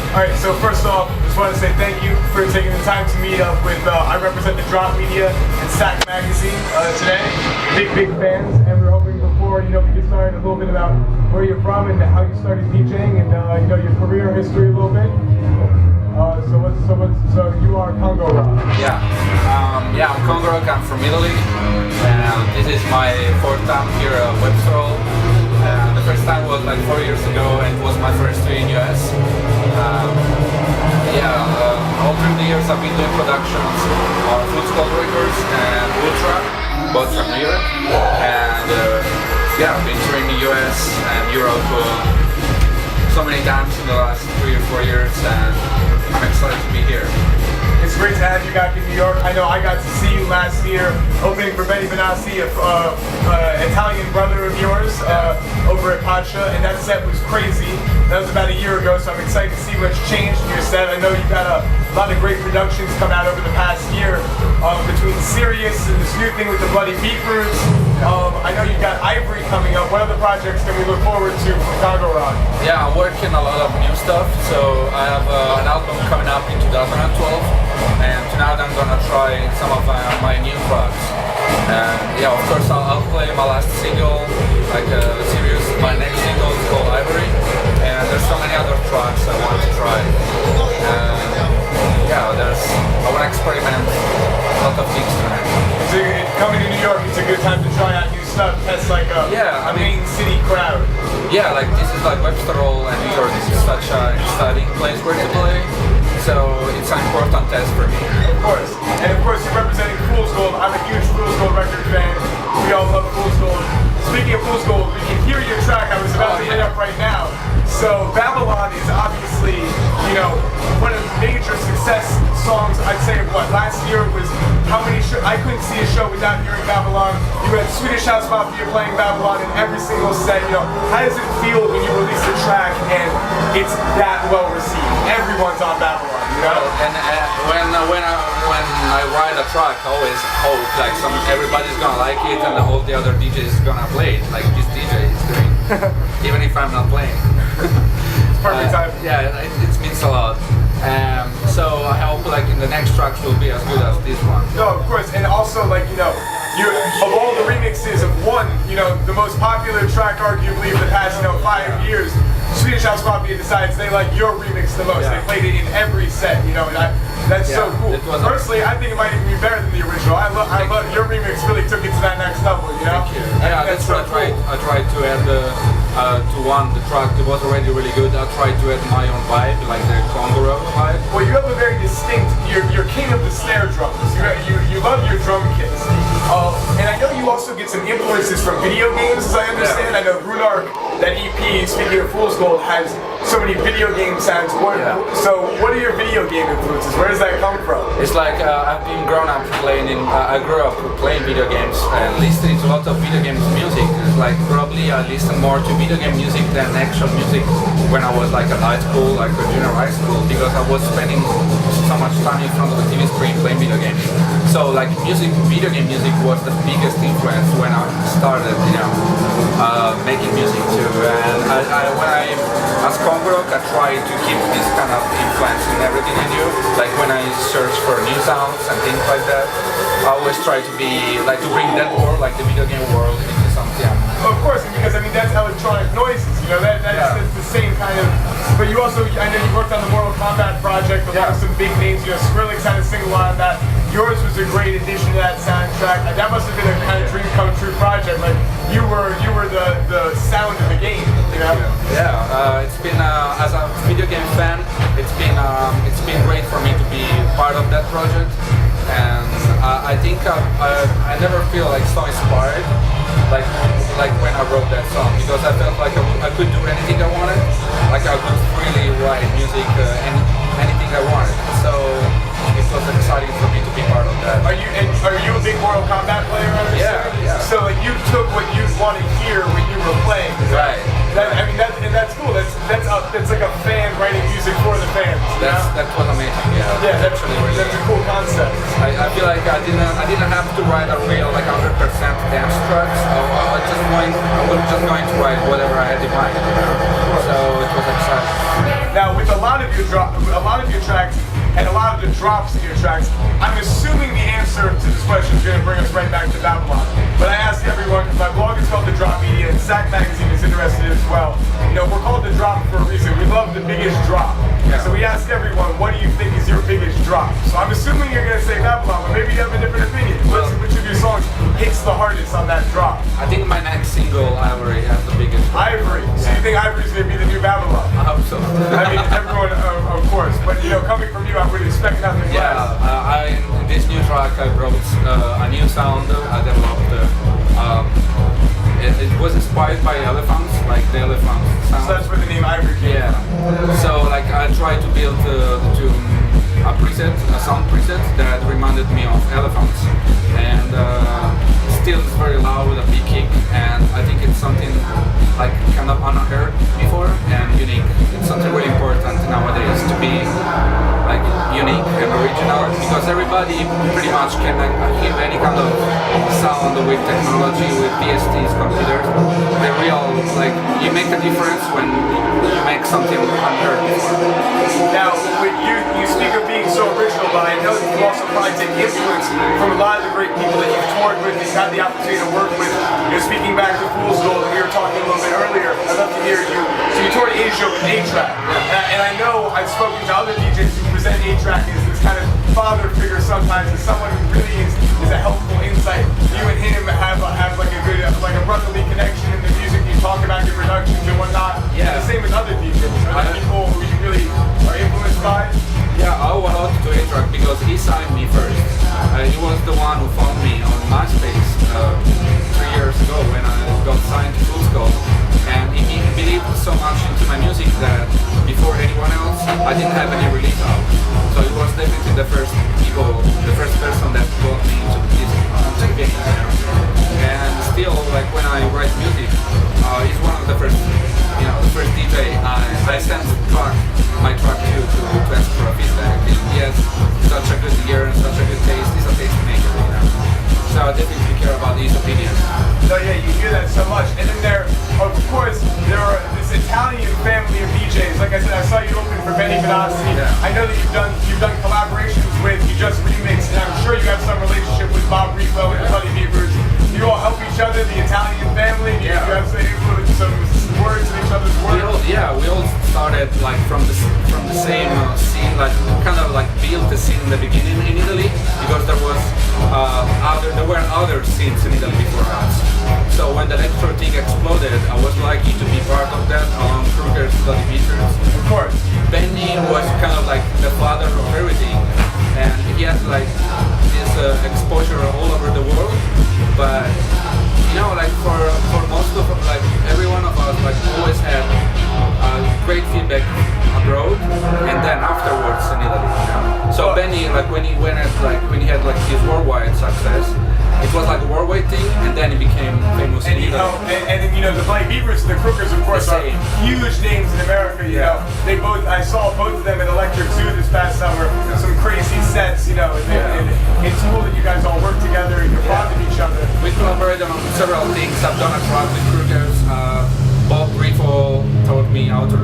Alright, so first off, just want to say thank you for taking the time to meet up with, I represent the Drop Media and Sack Magazine today. Big fans, and we're hoping before, we get started a little bit about where you're from and how you started DJing and, your career history a little bit. So you are CONGOROCK. Yeah, I'm CONGOROCK. I'm from Italy, and this is my fourth time here at Webster. The first time was like 4 years ago, and it was my first year in US. All through the years I've been doing productions on Food Squad Records and Ultra, both from New York. And I've been touring the US and Europe so many times in the last 3 or 4 years, and I'm excited to be here. It's great to have you back in New York. I know I got to see you last year opening for Benny Benassi, Italian brother of yours, over at Pacha, and that set was crazy. That was about a year ago, so I'm excited to see what's changed in your set. I know you've got a lot of great productions come out over the past year, between Sirius and this new thing with the Bloody Beepers. I know you've got Ivory coming up. What other projects can we look forward to from CONGOROCK? Yeah, I'm working a lot of new stuff, so I have an album coming up in 2012. And tonight I'm gonna try some of my new tracks. And of course I'll play my last single, like Sirius. My next single is called Ivory. And there's so many other tracks I want to try. I want to experiment a lot of things tonight. So coming to New York, it's a good time to try out new stuff. That's like a main city crowd. Yeah, like this is like Webster and New York. This is such an exciting place where to play. So it's an important test for me. Of course. And of course you're representing Fool's Gold. I'm a huge Fool's Gold record fan. We all love Fool's Gold. Speaking of Fool's Gold, we can hear your track. I was about to hit up right now. So Babylon is obviously, one of the major success songs. I'd say last year was how many I couldn't see a show without hearing Babylon. You had Swedish House Mafia playing Babylon in every single set. How does it feel when you release a track and it's that well received? Everyone's on Babylon. And when I write a track, I always hope like everybody's gonna like it and all the other DJs is gonna play it like this DJ is doing, even if I'm not playing. It's perfect time. It means a lot. So I hope like in the next tracks will be as good as this one. No, of course, and also of all the remixes of the most popular track arguably of the past 5 years. Swedish House Mafia decides they like your remix the most. They played it in every set, and that's so cool. Personally, I think it might even be better than the original. I love your remix. Really took it to that next level. Thank you. That's what I tried to add to the track that was already really good. I tried to add my own vibe, like the CONGOROCK vibe. Well, you have a very distinct. You're king of the snare drums. You love your drum kits. And I know you also get some influences from video games, as I understand. I know Runark, that EP, speaking of Fool's Gold, has so many video game sounds. So what are your video game influences? Where does that come from? It's like I've been grown up playing I grew up playing video games and listening to a lot of video games music. It's like probably I listen more to video game music than actual music when I was like in high school, like a junior high school, because I was spending so much time in front of the TV screen playing video games. So like video game music was the biggest influence when I started, making music too. And when I as CONGOROCK, I try to keep this kind of influence in everything I do. Like when I search for new sounds and things like that, I always try to bring that world, like the video game world, into something. Of course, because that's electronic noises. That's the same kind of. But you also, I know you worked on the Mortal Kombat project. A lot of some big names. Skrillex had a single on that. Yours was a great addition to that soundtrack. That must have been a kind of dream come true project. Like you were the sound of the game. It's been as a video game fan, it's been great for me to be part of that project. And I think I never feel like so inspired like when I wrote that song, because I felt like I could do anything I wanted. Like I could really write music anything I wanted. So it was exciting for me to be part of that. Are you a big Mortal Kombat player? Yeah. So you took what you want to hear when you were playing. Right. That's cool. That's like a fan writing music for the fans. That was amazing. Yeah, that's a cool concept. I feel like I didn't have to write a real 100% dance tracks. I was just going to write whatever I had in mind. So it was exciting. Now with a lot of your tracks and a lot of the drops in your tracks, I'm assuming the answer to this question is going to bring us right back to Babylon. But I ask everyone, because my blog is called The Drop Media, and Sack Magazine is interested as well. You know, we're called The Drop for a reason. We love the biggest drop. Yeah. So we ask everyone, what do you think is your biggest drop? So I'm assuming you're going to say Babylon, but maybe you have a different opinion. Which of your songs hits the hardest on that drop? I think my next single, Ivory, has the biggest drop. Ivory. So you think Ivory's going to be the new Babylon? I hope so. I mean, everyone, of course. But, you know, coming from you, I would expect nothing less. In this new track I wrote a new sound. I developed. It was inspired by elephants, like the elephant sound. So that's where the name Ivory came from. So like I tried to build a sound preset that reminded me of elephants, and still it's very loud with a big kick, and I think it's something like kind of unheard before and unique. It's something really important nowadays to be like unique and original, because everybody pretty much can hear any kind of sound with technology, with VSTs, computers. The real, like, you make a difference when you make something unheard before. Now, you speak of being so original, but I know that you also probably take influence from a lot of the great people that you've toured with, you've had the opportunity to work with. You're speaking back to Fool's Gold, and we were talking a little bit earlier. I'd love to hear you. So you toured Asia with A-Track, and I know I've spoken to other DJs who present A-Track as this kind of father figure sometimes, as someone who really is a helpful insight. You and him have like a good, like a brotherly connection in the music. You talk about your productions and whatnot. Yeah. The same with other DJs. Are there people who you really are influenced by? Yeah, I owe a lot to A-Track because he signed me first. He was the one who found me on MySpace 3 years ago when I got signed to Fool's Gold. And he believed so much into my music that before anyone else, I didn't have any release out. So he was definitely the first person that brought me into this game. And still, like when I write music, he's one of the first DJ I sent my track to ask for a feedback. He has such a good ear and such a good taste. He's a taste maker, you know. So I definitely care about his opinion. So yeah, you hear that so much. And then of course, there are this Italian family of DJs. Like I said, I saw you open for Benny Benassi. Yeah. I know that you've done collaborations with, you just remixed, and I'm sure you have some relationship with Bob Refo and Buddy Beavers. You all help each other, the Italian family. You have some words in each other's work. We all started like from the same scene, like kind of like built the scene in the beginning in Italy, because there were other scenes in Italy before us. So when the electro thing exploded, I was lucky to be part of that on Kruger's Bloody Beaters. Of course. Benny was kind of like the father of everything, and he had like this exposure all over the world. But you know, like for most of like every one of us, like always had great feedback abroad, and then afterwards in Italy. You know? So Benny, like when he had like his worldwide success, it was like a worldwide thing, and then he became famous in Italy. And you know, the Bloody Beavers, the Crookers, of course, are huge names in America. You know, I saw both of them at Electric Zoo this past summer. Some crazy sets, you know. It's cool that you guys all work together and you're fond of each other. We collaborated on several things. I've done a track with Crookers. Bob Refo taught me how to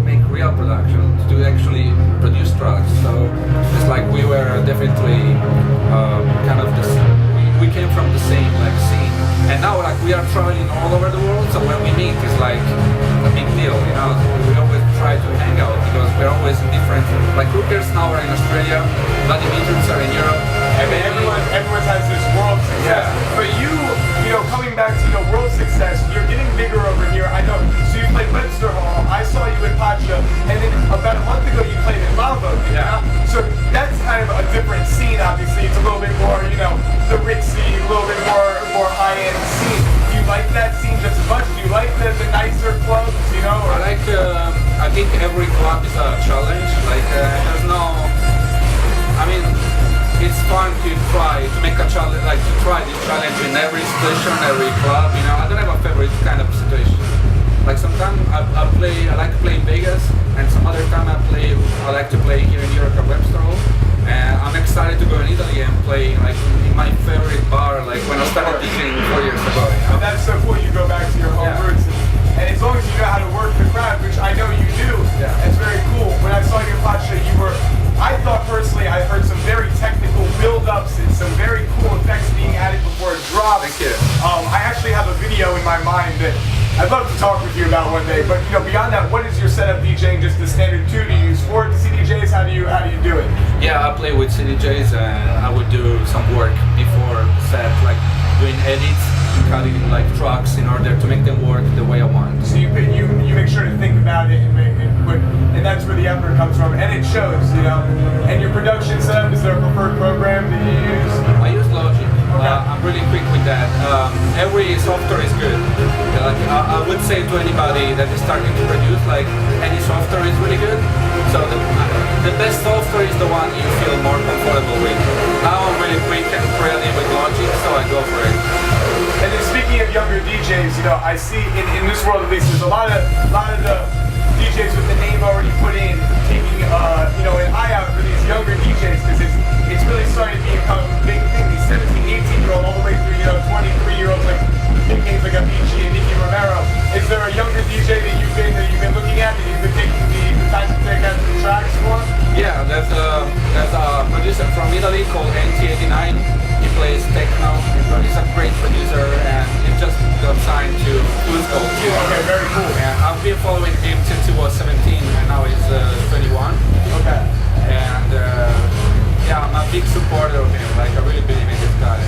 make real production, to actually produce tracks. So it's like we were definitely kind of we came from the same like scene, and now like we are traveling all over the world. So when we meet, it's like a big deal, you know. We always try to hang out because we're always different. Like Crookers now are in Australia, Bloody Beaters are in Europe. I mean, everyone has this world success. Yeah. But you know, coming back to world success, you're getting bigger over here. I know. So you played Webster Hall. I saw you in Pacha, and then about a month ago you played in Lavo. Yeah. So that's kind of a different scene. Obviously, it's a little bit more, you know, the ritzy, a little bit more high-end scene. Do you like that scene just as much? Do you like the nicer clubs? You know? Or? I like. I think every club is a challenge. Like there's no. I mean. It's fun to try to make a challenge, like to try this challenge in every situation, every club. You know, I don't have a favorite kind of situation. Like sometimes I like to play in Vegas, and some other time I like to play here in Europe at Webster. And I'm excited to go in Italy and play like in my favorite bar, like when I started DJing 4 years ago. You know? That's so cool. You go back to your home roots, and as long as you know how to work the crowd, which I know you do, it's beyond that, what is your setup DJing? Just the standard two? Do you use four CDJs? How do you do it? Yeah, I play with CDJs and I would do some work before set, like doing edits, cutting like tracks in order to make them work the way I want. So you make sure to think about it and that's where the effort comes from, and it shows, you know. And your production setup, is there a preferred program that you use? I use Logic. Okay. I'm really quick with that. Every software is good. Like I would say to anybody that is starting to produce, like any software is really good. So the best software is the one you feel more comfortable with. Now I'm really quick and friendly with Logic, so I go for it. And then speaking of younger DJs, you know, I see in this world at least, there's a lot of the DJs with the name already put in, taking you know, an eye out for these younger DJs, because it's really starting to become a big thing. These 17, 18-year-old all the way through, you know, 23-year-olds like big names like Avicii and Nicky Romero. Is there a younger DJ that you've been looking at, that you've been taking the time to take out the tracks for? Yeah, there's a producer from Italy called NT89. He plays techno. He's a great producer, and he just got signed to Blues Gold. Okay, very cool. And I've been following him since he was 17, and now he's 21. Okay. And yeah, I'm a big supporter of him. Like I really believe in this guy.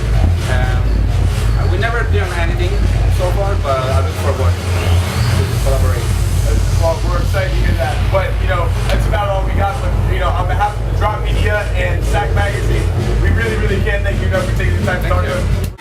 We never done anything so far, but I look forward to collaborate. Well, we're excited to hear that. But, you know, that's about all we got. But, you know, on behalf of the Drop Media and SAC Magazine, we really, really can't thank you enough for taking the time to talk to us.